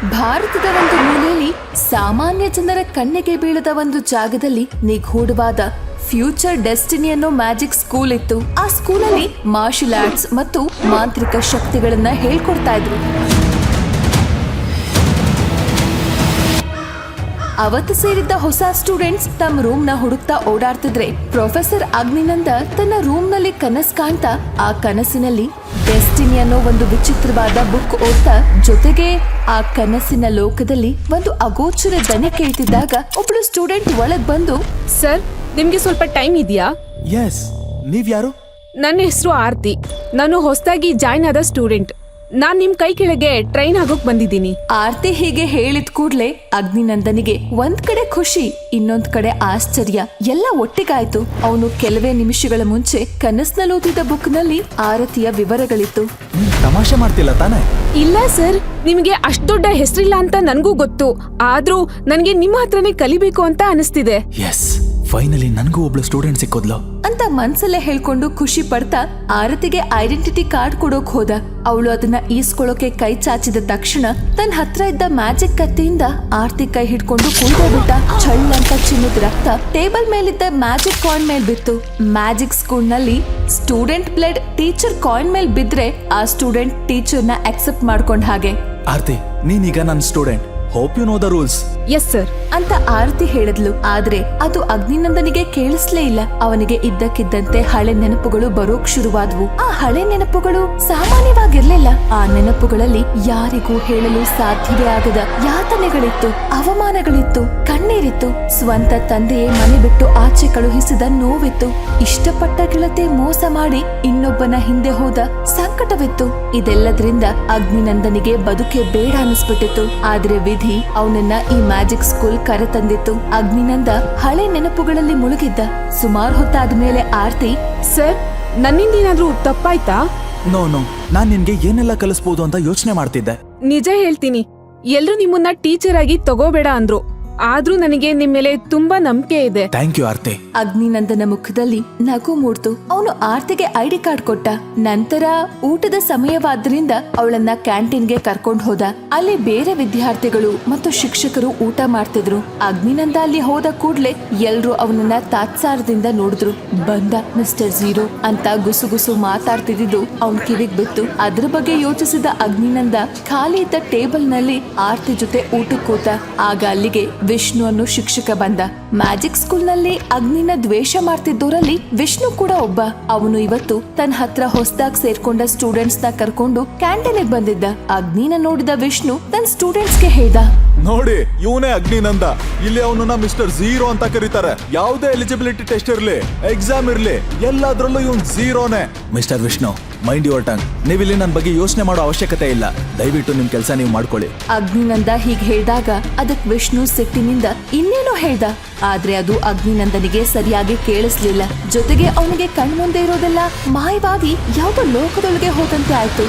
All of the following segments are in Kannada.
ಭಾರತದ ಒಂದು ಮೂಲೆಯಲ್ಲಿ ಸಾಮಾನ್ಯ ಜನರ ಕಣ್ಣಿಗೆ ಬೀಳದ ಒಂದು ಜಾಗದಲ್ಲಿ ನಿಗೂಢವಾದ ಫ್ಯೂಚರ್ ಡೆಸ್ಟಿನಿ ಅನ್ನೋ ಮ್ಯಾಜಿಕ್ ಸ್ಕೂಲ್ ಇತ್ತು. ಆ ಸ್ಕೂಲಲ್ಲಿ ಮಾರ್ಷಲ್ ಆರ್ಟ್ಸ್ ಮತ್ತು ಮಾಂತ್ರಿಕ ಶಕ್ತಿಗಳನ್ನ ಹೇಳ್ಕೊಡ್ತಾ ಇದ್ರು. ಅವತ್ತು ಸೇರಿದ್ದ ಹೊಸ ಸ್ಟೂಡೆಂಟ್ಸ್ ತಮ್ಮ ರೂಮ್ ನ ಹುಡುಕ್ತಾ ಓಡಾಡ್ತಿದ್ರೆ ಪ್ರೊಫೆಸರ್ ಅಗ್ನಿನಂದ ತನ್ನ ರೂಮ್ ನಲ್ಲಿ ಕನಸು ಕಾಣ್ತಾ ಆ ಕನಸಿನಲ್ಲಿ ಡೆಸ್ಟಿನಿ ಅನ್ನೋ ಒಂದು ವಿಚಿತ್ರವಾದ ಬುಕ್ ಓದ್ತಾ ಜೊತೆಗೆ ಆ ಕನಸಿನ ಲೋಕದಲ್ಲಿ ಒಂದು ಅಗೋಚರ ದನಿ ಕೇಳ್ತಿದ್ದಾಗ ಒಬ್ಳು ಸ್ಟೂಡೆಂಟ್ ಒಳಗ್ ಬಂದು, ಸರ್ ನಿಮ್ಗೆ ಸ್ವಲ್ಪ ಟೈಮ್ ಇದೆಯಾ? ಎಸ್, ನೀವ್ ಯಾರು? ನನ್ನ ಹೆಸರು ಆರ್ತಿ. ನಾನು ಹೊಸದಾಗಿ ಜಾಯ್ನ್ ಆದ ಸ್ಟೂಡೆಂಟ್. ನಾನ್ ನಿಮ್ ಕೈ ಕೆಳಗೆ ಟ್ರೈನ್ ಆಗೋಕ್ ಬಂದಿದ್ದೀನಿ. ಆರ್ತಿ ಹೀಗೆ ಹೇಳಿದ ಕೂಡ್ಲೆ ಅಗ್ನಿನಂದನಿಗೆ ಒಂದ್ ಕಡೆ ಖುಷಿ, ಇನ್ನೊಂದ್ ಕಡೆ ಆಶ್ಚರ್ಯ ಎಲ್ಲ ಒಟ್ಟಿಗಾಯ್ತು. ಅವನು ಕೆಲವೇ ನಿಮಿಷಗಳ ಮುಂಚೆ ಕನಸ್ನಲ್ಲಿ ಓದಿದ ಬುಕ್ ನಲ್ಲಿ ಆರತಿಯ ವಿವರಗಳಿತ್ತು. ತಮಾಷೆ ಮಾಡ್ತಿಲ್ಲ ತಾನೆ? ಇಲ್ಲ ಸರ್, ನಿಮ್ಗೆ ಅಷ್ಟ್ ದೊಡ್ಡ ಹೆಸರಿಲ್ಲ ಅಂತ ನನ್ಗೂ ಗೊತ್ತು. ಆದ್ರೂ ನನ್ಗೆ ನಿಮ್ಮ ಹತ್ರನೇ ಕಲಿಬೇಕು ಅಂತ ಅನಿಸ್ತಿದೆ. ಎಸ್, ಫೈನಲಿ ನನ್ಗೂ ಒಬ್ಳು ಸ್ಟೂಡೆಂಟ್ ಸಿಕ್ಕೋದ್ಲು ಅಂತ ಮನ್ಸಲ್ಲೇ ಹೇಳ್ಕೊಂಡು ಖುಷಿ ಪಡ್ತಾ ಆರತಿಗೆ ಐಡೆಂಟಿಟಿ ಕಾರ್ಡ್ ಕೊಡೋಕ್ ಹೋದ. ಅವಳು ಅದನ್ನ ಈಸ್ಕೊಳ್ಳೋಕೆ ಕೈ ಚಾಚಿದ ತಕ್ಷಣ ತನ್ನ ಹತ್ರ ಇದ್ದ ಮ್ಯಾಜಿಕ್ ಕತ್ತಿಯಿಂದ ಆರ್ತಿ ಕೈ ಹಿಡ್ಕೊಂಡು ಕುಯ್ದೇ ಬಿಟ್ಟ. ಛಳ್ ಅಂತ ಚಿನ್ನದ ರಕ್ತ ಟೇಬಲ್ ಮೇಲಿದ್ದ ಮ್ಯಾಜಿಕ್ ಕಾಯಿನ್ ಮೇಲ್ ಬಿತ್ತು. ಮ್ಯಾಜಿಕ್ ಸ್ಕೂಲ್ ನಲ್ಲಿ ಸ್ಟೂಡೆಂಟ್ ಬ್ಲಡ್ ಟೀಚರ್ ಕಾಯಿನ್ ಮೇಲ್ ಬಿದ್ರೆ ಆ ಸ್ಟೂಡೆಂಟ್ ಟೀಚರ್ ನ ಅಕ್ಸೆಪ್ಟ್ ಮಾಡ್ಕೊಂಡ್ ಹಾಗೆ. ಆರ್ತಿ, ನೀನೀಗ ನನ್ನ student. Hope you know the rules. Yes sir ಅಂತ ಆರತಿ ಹೇಳಿದ್ಲು. ಆದ್ರೆ ಅದು ಅಗ್ನಿನಂದನಿಗೆ ಕೇಳಿಸ್ಲೇ ಇಲ್ಲ. ಅವನಿಗೆ ಇದ್ದಕ್ಕಿದ್ದಂತೆ ಹಳೆ ನೆನಪುಗಳು ಬರೋಕ್ ಶುರುವಾದ್ವು. ಆ ಹಳೆ ನೆನಪುಗಳು ಸಾಮಾನ್ಯವಾಗಿರ್ಲಿಲ್ಲ. ಆ ನೆನಪುಗಳಲ್ಲಿ ಯಾರಿಗೂ ಹೇಳಲು ಸಾಧ್ಯವೇ ಆಗದ ಯಾತನೆಗಳಿತ್ತು, ಅವಮಾನಗಳಿತ್ತು, ಕಣ್ಣೀರಿತ್ತು. ಸ್ವಂತ ತಂದೆಯೇ ಮನೆ ಬಿಟ್ಟು ಆಚೆ ಕಳುಹಿಸಿದ ನೋವಿತ್ತು. ಇಷ್ಟಪಟ್ಟ ಗೆಳತಿ ಮೋಸ ಮಾಡಿ ಇನ್ನೊಬ್ಬನ ಹಿಂದೆ ಹೋದ ಸಂಕಟವಿತ್ತು. ಇದೆಲ್ಲದ್ರಿಂದ ಅಗ್ನಿನಂದನಿಗೆ ಬದುಕೆ ಬೇಡ ಅನಿಸ್ಬಿಟ್ಟಿತ್ತು. ಆದ್ರೆ ವಿಧಿ ಅವನನ್ನ ಈ ಮ್ಯಾಜಿಕ್ ಸ್ಕೂಲ್ ಕರೆತಂದಿತ್ತು. ಅಗ್ನಿನಂದ ಹಳೆ ನೆನಪುಗಳಲ್ಲಿ ಮುಳುಗಿದ್ದ. ಸುಮಾರು ಹೊತ್ತಾದ್ಮೇಲೆ ಆರ್ತಿ, ಸರ್ ನನ್ನಿಂದ ಏನಾದ್ರೂ ತಪ್ಪಾಯ್ತಾ? ನೋ, ನಾನ್ ನಿನ್ಗೆ ಏನೆಲ್ಲ ಕಲಿಸ್ಬೋದು ಅಂತ ಯೋಚನೆ ಮಾಡ್ತಿದ್ದೆ. ನಿಜ ಹೇಳ್ತೀನಿ, ಎಲ್ರು ನಿಮ್ಮನ್ನ ಟೀಚರ್ ಆಗಿ ತಗೋಬೇಡ ಅಂದ್ರು. ಆದ್ರೂ ನನಗೆ ನಿಮ್ ಮೇಲೆ ತುಂಬಾ ನಂಬಿಕೆ ಇದೆ. ಥ್ಯಾಂಕ್ ಯು ಆರ್ತಿ. ಅಗ್ನಿನಂದನ ಮುಖದಲ್ಲಿ ನಗು ಮೂಡ್ತು. ಅವನು ಆರ್ತಿಗೆ ಐಡಿ ಕಾರ್ಡ್ ಕೊಟ್ಟ. ನಂತರ ಊಟದ ಸಮಯವಾದ್ರಿಂದ ಅವಳನ್ನ ಕ್ಯಾಂಟೀನ್ಗೆ ಕರ್ಕೊಂಡ್ ಹೋದ. ಅಲ್ಲಿ ಬೇರೆ ವಿದ್ಯಾರ್ಥಿಗಳು ಮತ್ತು ಶಿಕ್ಷಕರು ಊಟ ಮಾಡ್ತಿದ್ರು. ಅಗ್ನಿನಂದ ಅಲ್ಲಿ ಹೋದ ಕೂಡ್ಲೆ ಎಲ್ರು ಅವನನ್ನ ತಾತ್ಸಾರದಿಂದ ನೋಡಿದ್ರು. ಬಂದ ಮಿಸ್ಟರ್ ಝೀರೋ ಅಂತ ಗುಸುಗುಸು ಮಾತಾಡ್ತಿದ್ದು ಅವನ್ ಕಿವಿಗ್ ಬಿತ್ತು. ಅದ್ರ ಬಗ್ಗೆ ಯೋಚಿಸಿದ ಅಗ್ನಿನಂದ ಖಾಲಿ ಇದ್ದ ಟೇಬಲ್ ನಲ್ಲಿ ಆರ್ತಿ ಜೊತೆ ಊಟಕ್ಕೆ ಕೂತ. ಆಗ ಅಲ್ಲಿಗೆ ವಿಷ್ಣು ಅನ್ನೋ ಶಿಕ್ಷಕ ಬಂದ. ಮ್ಯಾಜಿಕ್ ಸ್ಕೂಲ್ ನಲ್ಲಿ ಅಗ್ನಿನ ದ್ವೇಷ ಮಾಡ್ತಿದ್ದೋರಲ್ಲಿ ವಿಷ್ಣು ಕೂಡ ಒಬ್ಬ. ಅವನು ಇವತ್ತು ತನ್ನ ಹತ್ರ ಹೊಸದಾಗಿ ಸೇರ್ಕೊಂಡ ಸ್ಟೂಡೆಂಟ್ಸ್ ನ ಕರ್ಕೊಂಡು ಕ್ಯಾಂಟೀನ್ ಬಂದಿದ್ದ. ಅಗ್ನಿನ ನೋಡಿದ ವಿಷ್ಣು ತನ್ನ ಸ್ಟೂಡೆಂಟ್ಸ್ ಗೆ ಹೇಳ್ದ, ನೋಡಿ, ಇವನೇ ಅಗ್ನಿನಂದ. ಇಲ್ಲಿ ಅವನನ್ನ ಮಿಸ್ಟರ್ ಝೀರೋ ಅಂತ ಕರೀತಾರೆ. ಯಾವುದೇ ಎಲಿಜಿಬಿಲಿಟಿ ಟೆಸ್ಟ್ ಇರ್ಲಿ, ಎಕ್ಸಾಮ್ ಇರ್ಲಿ, ಎಲ್ಲಾದ್ರಲ್ಲೂ ಇವನ್ ಝೀರೋನೇ. Mister Vishnu, mind your tongue. ನೀವಿಲ್ಲಿ ನನ್ನ ಬಗ್ಗೆ ಯೋಚನೆ ಮಾಡೋ ಅವಶ್ಯಕತೆ ಇಲ್ಲ. ದಯವಿಟ್ಟು ನಿಮ್ ಕೆಲಸ ನೀವು ಮಾಡ್ಕೊಳ್ಳಿ. ಅಗ್ನಿನಂದ ಹೀಗ್ ಹೇಳ್ದಾಗ ಅದಕ್ ವಿಷ್ಣು ಸಿಟ್ಟಿನಿಂದ ಇನ್ನೇನೋ ಹೇಳ್ದ. ಆದ್ರೆ ಅದು ಅಗ್ನಿನಂದನಿಗೆ ಸರಿಯಾಗಿ ಕೇಳಿಸ್ಲಿಲ್ಲ. ಜೊತೆಗೆ ಅವನಿಗೆ ಕಣ್ಮುಂದೆ ಇರೋದೆಲ್ಲ ಮಾಯವಾಗಿ ಯಾವ ಲೋಕದೊಳಗೆ ಹೋದಂತೆ ಆಯ್ತು.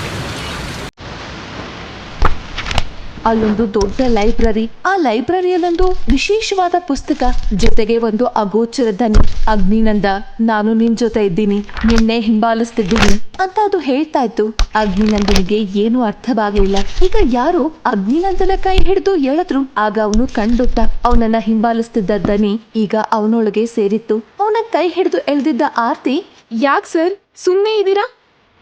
ಅಲ್ಲೊಂದು ದೊಡ್ಡ ಲೈಬ್ರರಿ. ಆ ಲೈಬ್ರರಿಯಲ್ಲೊಂದು ವಿಶೇಷವಾದ ಪುಸ್ತಕ, ಜೊತೆಗೆ ಒಂದು ಅಗೋಚರ ದನಿ. ಅಗ್ನಿನಂದ, ನಾನು ನಿನ್ ಜೊತೆ ಇದ್ದೀನಿ, ನಿನ್ನೆ ಹಿಂಬಾಲಿಸ್ತಿದ್ದೀನಿ ಅಂತ ಅದು ಹೇಳ್ತಾ ಇತ್ತು. ಅಗ್ನಿನಂದನಿಗೆ ಏನು ಅರ್ಥವಾಗಲಿಲ್ಲ. ಈಗ ಯಾರು ಅಗ್ನಿನಂದನ ಕೈ ಹಿಡಿದು ಎಳೆದ್ರು. ಆಗ ಅವನು ಕಂಡುಟ್ಟ ಅವನನ್ನ ಹಿಂಬಾಲಿಸ್ತಿದ್ದ ದನಿ ಈಗ ಅವನೊಳಗೆ ಸೇರಿತ್ತು. ಅವನ ಕೈ ಹಿಡಿದು ಎಳೆದಿದ್ದ ಆರ್ತಿ, ಯಾಕ್ ಸರ್ ಸುಮ್ನೆ ಇದ್ದೀರಾ?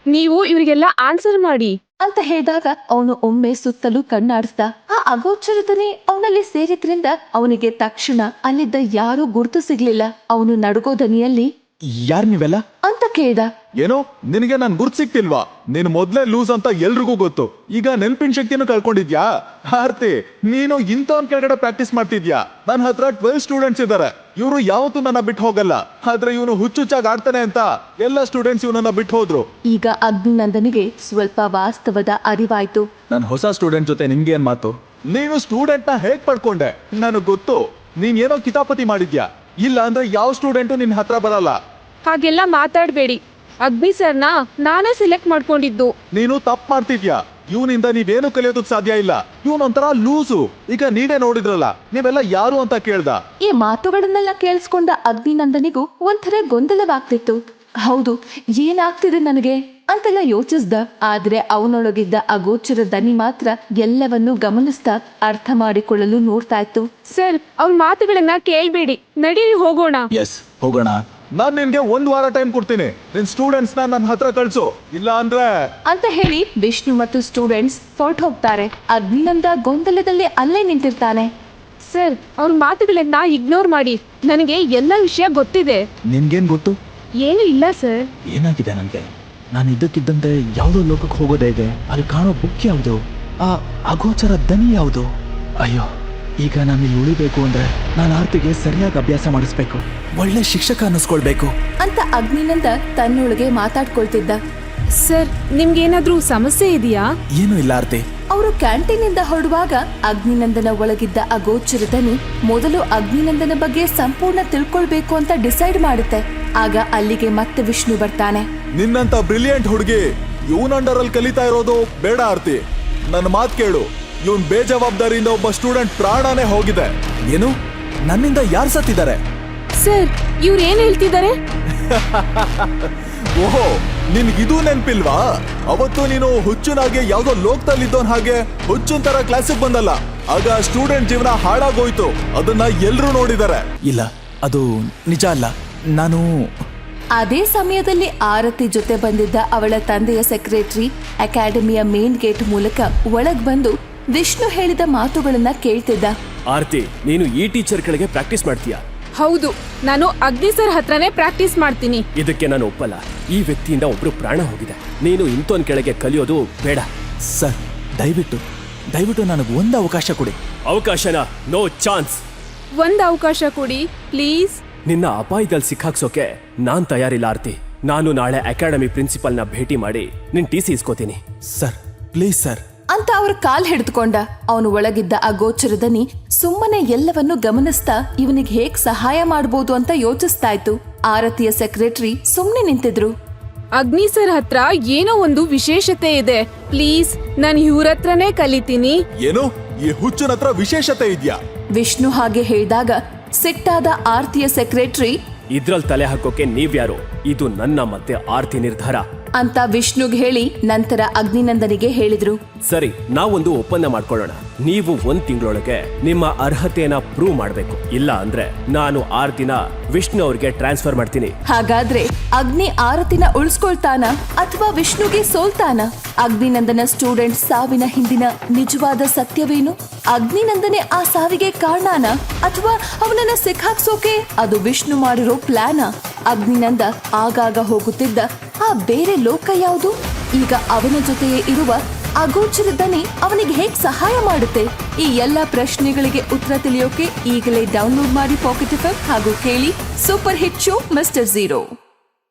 ನೀವು ಇವರಿಗೆಲ್ಲ ಆನ್ಸರ್ ಮಾಡಿ ಅಂತ ಹೇಳಿದಾಗ ಅವನು ಒಮ್ಮೆ ಸುತ್ತಲೂ ಕಣ್ಣಾಡಿಸ್ದ. ಆ ಅಗೋಚರದನೆ ಅವನಲ್ಲಿ ಸೇರಿದ್ರಿಂದ ಅವನಿಗೆ ತಕ್ಷಣ ಅಲ್ಲಿದ್ದ ಯಾರೂ ಗುರ್ತು ಸಿಗ್ಲಿಲ್ಲ. ಅವನು ನಡುಗೋ ದನಿಯಲ್ಲಿ, ಯಾರ್ ನೀವೆಲ್ಲ ಅಂತ ಕೇಳ್ದ. ಏನೋ ನಿನಗೆ ನನ್ ಗುರ್ತ್ ಸಿಕ್ತಿಲ್ವಾ? ನೀನು ಮೊದ್ಲೇ ಲೂಸ್ ಅಂತ ಎಲ್ರಿಗೂ ಗೊತ್ತು. ಈಗ ನೆನ್ಪಿನ ಶಕ್ತಿನೂ ಕಳ್ಕೊಂಡಿದ್ಯಾ? ಆರ್ತಿ, ನೀನು ಇಂಥವನ್ ಕೆಳಗಡೆ ಪ್ರಾಕ್ಟೀಸ್ ಮಾಡ್ತಿದ್ಯಾ? ನನ್ನ ಹತ್ರ 12 ಸ್ಟೂಡೆಂಟ್ಸ್ ಇದ್ದಾರೆ. ಇವರು ಯಾವತ್ತೂ ನನ್ನ ಬಿಟ್ಟು ಹೋಗಲ್ಲ. ಆದ್ರೆ ಇವನು ಹುಚ್ಚುಚ್ಚಾಗಿ ಆಡ್ತಾನೆ ಅಂತ ಎಲ್ಲ ಸ್ಟೂಡೆಂಟ್ಸ್ ಇವನನ್ನ ಬಿಟ್ಟು ಹೋದ್ರು. ಈಗ ಅಗ್ನಿನಂದನಿಗೆ ಸ್ವಲ್ಪ ವಾಸ್ತವದ ಅರಿವಾಯ್ತು. ನನ್ನ ಹೊಸ ಸ್ಟೂಡೆಂಟ್ ಜೊತೆ ನಿಮ್ಗೆ ಏನ್ ಮಾತು? ನೀನು ಸ್ಟೂಡೆಂಟ್ ನ ಹೇಗ್ ಪಡ್ಕೊಂಡೆ? ನನಗ್ ಗೊತ್ತು, ನೀನ್ ಏನೋ ಕಿತಾಪತಿ ಮಾಡಿದ್ಯಾ. ಇಲ್ಲ ಅಂದ್ರೆ ಯಾವ ಸ್ಟೂಡೆಂಟು ನಿನ್ ಹತ್ರ ಬರಲ್ಲ. ಹಾಗೆಲ್ಲ ಮಾತಾಡ್ಬೇಡಿ. ಅಗ್ನಿ ಸರ್ನ ನಾನೇ ಸೆಲೆಕ್ಟ್ ಮಾಡ್ಕೊಂಡಿದ್ದು. ನೀನು ತಪ್ಪು ಮಾಡ್ತಿದ್ಯಾ. ಇವನಿಂದ ನೀವೇನು ಕಲಿಯೋದಕ್ ಸಾಧ್ಯ ಇಲ್ಲ. ಇವನೊಂಥರ ಲೂಸು. ಈಗ ನೀವೇ ನೋಡಿದ್ರಲ್ಲ, ನೀವೆಲ್ಲ ಯಾರು ಅಂತ ಕೇಳ್ದ. ಈ ಮಾತುಗಳನ್ನೆಲ್ಲ ಕೇಳಿಸ್ಕೊಂಡ ಅಗ್ನಿನಂದನಿಗೂ ಒಂಥರ ಗೊಂದಲವಾಗ್ತಿತ್ತು. ಹೌದು, ಏನಾಗ್ತಿದೆ ನನಗೆ ಅಂತೆಲ್ಲ ಯೋಚಿಸ್ದ. ಆದ್ರೆ ಅವನೊಳಗಿದ್ದ ಅಗೋಚರ ದನಿ ಮಾತ್ರ ಎಲ್ಲವನ್ನೂ ಗಮನಿಸ್ತಾ ಅರ್ಥ ಮಾಡಿಕೊಳ್ಳಲು ನೋಡ್ತಾ ಇತ್ತು. ಸರ್ ಅವ್ರ ಮಾತುಗಳನ್ನ ಕೇಳ್ಬೇಡಿ, ನಡೀರಿ ಹೋಗೋಣ. ಎಸ್, ಹೋಗೋಣ. ನಾನ್ ನಿನ್ಗೆ 1 ವಾರ ಟೈಮ್ ಕೊಡ್ತೀನಿ. ನಿನ್ ಸ್ಟೂಡೆಂಟ್ಸ್ ನನ್ನ ಹತ್ರ ಕಳ್ಸು, ಇಲ್ಲ ಅಂದ್ರೆ ಅಂತ ಹೇಳಿ ವಿಷ್ಣು ಮತ್ತು ಸ್ಟೂಡೆಂಟ್ಸ್ ಹೊರಟು ಹೋಗ್ತಾರೆ. ಅಗ್ನಿನಂದ ಗೊಂದಲದಲ್ಲಿ ಅಲ್ಲೇ ನಿಂತಿರ್ತಾನೆ. ಸರ್ ಅವ್ರ ಮಾತುಗಳನ್ನ ಇಗ್ನೋರ್ ಮಾಡಿ, ನನಗೆ ಎಲ್ಲ ವಿಷಯ ಗೊತ್ತಿದೆ. ನಿನ್ಗೇನ್ ಗೊತ್ತು? ಏನು ಇಲ್ಲ ಸರ್. ಏನಾಗಿದೆ ನನಗೆ? ನಾನು ಇದ್ದಕ್ಕಿದ್ದಂತೆ ಯಾವುದೋ ಲೋಕಕ್ಕೆ ಹೋಗೋದೇ ಇದೆ. ಅಲ್ಲಿ ಕಾಣೋ ಬುಕ್ ಯಾವುದು? ಆ ಅಗೋಚರ ದನಿ ಯಾವುದು? ಅಯ್ಯೋ, ಈಗ ನಾನು ಇಲ್ಲಿ ಉಳಿಬೇಕು ಅಂದ್ರೆ ನಾನು ಆರ್ತಿಗೆ ಸರಿಯಾಗಿ ಅಭ್ಯಾಸ ಮಾಡಿಸ್ಬೇಕು, ಒಳ್ಳೆ ಶಿಕ್ಷಕ ಅನ್ನಿಸ್ಕೊಳ್ಬೇಕು ಅಂತ ಅಗ್ನಿನಂದ ತನ್ನೊಳಗೆ ಮಾತಾಡ್ಕೊಳ್ತಿದ್ದ. ಸರ್ ನಿಮ್ಗೇನಾದ್ರೂ ಸಮಸ್ಯೆ ಇದೆಯಾ? ಏನೂ ಇಲ್ಲ ಆರ್ತಿ. ಅವರು ಕ್ಯಾಂಟೀನಿಂದ ಹೊರಡುವಾಗ ಅಗ್ನಿನಂದನ ಒಳಗಿದ್ದ ಅಗೋಚರ ದನಿ ಮೊದಲು ಅಗ್ನಿನಂದನ ಬಗ್ಗೆ ಸಂಪೂರ್ಣ ತಿಳ್ಕೊಳ್ಬೇಕು ಅಂತ ಡಿಸೈಡ್ ಮಾಡುತ್ತೆ. ಆಗ ಅಲ್ಲಿಗೆ ಮತ್ತೆ ವಿಷ್ಣು ಬರ್ತಾನೆ. ನಿನ್ನಂತ ಬ್ರಿಲಿಯಂಟ್ ಹುಡುಗಿ ಇವನ್ ಅಂಡರ್ ಅಲ್ಲಿ ಕಲಿತಾ ಇರೋದು ಬೇಡ ಆರ್ತಿ. ನನ್ನ ಮಾತು ಕೇಳು, ಇವನ್ ಬೇಜವಾಬ್ದಾರಿಯಿಂದ ಒಬ್ಬ ಸ್ಟೂಡೆಂಟ್ ಪ್ರಾಣನೇ ಹೋಗಿದೆ. ಏನು? ನನ್ನಿಂದ ಯಾರು ಸತ್ತಿದ್ದಾರೆ? ಸರ್ ಇವ್ರು ಏನ್ ಹೇಳ್ತಿದ್ದಾರೆ? ಓಹೋ, ನಿನ್ಗಿದು ನೆನ್ಪಿಲ್ವಾ? ಅವತ್ತು ನೀನು ಹುಚ್ಚುನಾಗೆ ಯಾವ್ದೋ ಲೋಕದಲ್ಲಿದ್ದೋನ್ ಹಾಗೆ ಹುಚ್ಚುನ್ ತರ ಕ್ಲಾಸಿಗೆ ಬಂದಲ್ಲ, ಆಗ ಸ್ಟೂಡೆಂಟ್ ಜೀವನ ಹಾಳಾಗೋಯ್ತು. ಅದನ್ನ ಎಲ್ರೂ ನೋಡಿದ್ದಾರೆ. ಇಲ್ಲ, ಅದು ನಿಜ ಅಲ್ಲ. ನಾನು ಅದೇ ಸಮಯದಲ್ಲಿ ಆರತಿ ಜೊತೆ ಬಂದಿದ್ದ ಅವಳ ತಂದೆಯ ಸೆಕ್ರೆಟರಿ ಅಕಾಡೆಮಿಯ ಮೇನ್ ಗೇಟ್ ಮೂಲಕ ಒಳಗ್ ಬಂದು ವಿಷ್ಣು ಹೇಳಿದ ಮಾತುಗಳನ್ನ ಕೇಳ್ತಿದ್ದ. ಆರ್ತಿ, ನೀನು ಈ ಟೀಚರ್ ಕೆಳಗೆ ಪ್ರಾಕ್ಟೀಸ್ ಮಾಡ್ತೀಯಾ? ಹೌದು, ನಾನು ಅಗ್ನಿ ಸರ್ ಹತ್ರನೇ ಪ್ರಾಕ್ಟೀಸ್ ಮಾಡ್ತೀನಿ. ಇದಕ್ಕೆ ನಾನು ಒಪ್ಪಲ್ಲ. ಈ ವ್ಯಕ್ತಿಯಿಂದ ಒಬ್ರು ಪ್ರಾಣ ಹೋಗಿದೆ. ನೀನು ಇಂಥೋನ್ ಕೆಳಗೆ ಕಲಿಯೋದು ಬೇಡ. ಸರ್, ದಯವಿಟ್ಟು ನನಗೆ ಒಂದು ಅವಕಾಶ ಕೊಡಿ. ಅವಕಾಶನ? No chance. ಒಂದ್ ಅವಕಾಶ ಕೊಡಿ ಪ್ಲೀಸ್. ನಿನ್ನ ಅಪಾಯದಲ್ಲಿ ಸಿಕ್ಕಾಕ್ಸೋಕೆ ನಾನ್ ತಯಾರಿಲ್ಲ ಆರ್ತಿ. ನಾನು ನಾಳೆ ಅಕಾಡೆಮಿ ಪ್ರಿನ್ಸಿಪಲ್ನ ಭೇಟಿ ಮಾಡಿ ನಿನ್ TC ಇಸ್ಕೋತೀನಿ. ಸರ್, ಪ್ಲೀಸ್ ಸರ್ ಅಂತ ಅವ್ರ ಕಾಲ್ ಹಿಡಿದುಕೊಂಡ. ಅವನು ಒಳಗಿದ್ದ ಅಗೋಚರ ದನಿ ಸುಮ್ಮನೆ ಎಲ್ಲವನ್ನೂ ಗಮನಿಸ್ತಾ ಇವನಿಗೆ ಹೇಗ್ ಸಹಾಯ ಮಾಡ್ಬೋದು ಅಂತ ಯೋಚಿಸ್ತಾ ಇತ್ತು. ಆರತಿಯ ಸೆಕ್ರೆಟರಿ ಸುಮ್ನೆ ನಿಂತಿದ್ರು. ಅಗ್ನಿ ಸರ್ ಹತ್ರ ಏನೋ ಒಂದು ವಿಶೇಷತೆ ಇದೆ, ಪ್ಲೀಸ್ ನಾನು ಇವ್ರ ಹತ್ರನೇ ಕಲಿತೀನಿ. ಏನು, ಈ ಹುಚ್ಚನ ಹತ್ರ ವಿಶೇಷತೆ ಇದ್ಯಾ? ವಿಷ್ಣು ಹಾಗೆ ಹೇಳಿದಾಗ ಸಿಟ್ಟಾದ ಆರತಿಯ ಸೆಕ್ರೆಟರಿ ಇದ್ರಲ್ಲಿ ತಲೆ ಹಾಕೋಕೆ ನೀವ್ಯಾರು? ಇದು ನನ್ನ ಮತ್ತೆ ಆರ್ತಿ ನಿರ್ಧಾರ ಅಂತ ವಿಷ್ಣುಗ್ ಹೇಳಿ ನಂತರ ಅಗ್ನಿನಂದನಿಗೆ ಹೇಳಿದ್ರು. ಸರಿ, ನಾವೊಂದು ಒಪ್ಪಂದ ಮಾಡ್ಕೊಳ್ಳೋಣ. ನೀವು 1 ತಿಂಗಳೊಳಗೆ ನಿಮ್ಮ ಅರ್ಹತೆಯನ್ನ ಪ್ರೂವ್ ಮಾಡ್ಬೇಕು. ಇಲ್ಲ ಅಂದ್ರೆ ನಾನು ಆರ್ತಿನ ವಿಷ್ಣು ಅವ್ರಿಗೆ ಟ್ರಾನ್ಸ್ಫರ್ ಮಾಡ್ತೀನಿ. ಹಾಗಾದ್ರೆ ಅಗ್ನಿ ಆರತಿನ ಉಳಿಸ್ಕೊಳ್ತಾನ ಅಥವಾ ವಿಷ್ಣುಗೆ ಸೋಲ್ತಾನ? ಅಗ್ನಿನಂದನ ಸ್ಟೂಡೆಂಟ್ ಸಾವಿನ ಹಿಂದಿನ ನಿಜವಾದ ಸತ್ಯವೇನು? ಅಗ್ನಿನಂದನೆ ಆ ಸಾವಿಗೆ ಕಾರಣನ ಅಥವಾ ಅವನನ್ನ ಸಿಕ್ಕಾಕ್ಸೋಕೆ ಅದು ವಿಷ್ಣು ಮಾಡಿರೋ ಪ್ಲಾನ? ಅಗ್ನಿನಂದ ಆಗಾಗ ಹೋಗುತ್ತಿದ್ದ ಆ ಬೇರೆ ಲೋಕ ಯಾವುದು? ಈಗ ಅವನ ಜೊತೆಯೇ ಇರುವ ಅಗೋಚರ ದನಿ ಅವನಿಗೆ ಹೇಗ್ ಸಹಾಯ ಮಾಡುತ್ತೆ? ಈ ಎಲ್ಲಾ ಪ್ರಶ್ನೆಗಳಿಗೆ ಉತ್ತರ ತಿಳಿಯೋಕೆ ಈಗಲೇ ಡೌನ್ಲೋಡ್ ಮಾಡಿ ಪಾಕೆಟ್ ಎಫ್ಎಂ ಹಾಗೂ ಕೇಳಿ super hit show mister zero.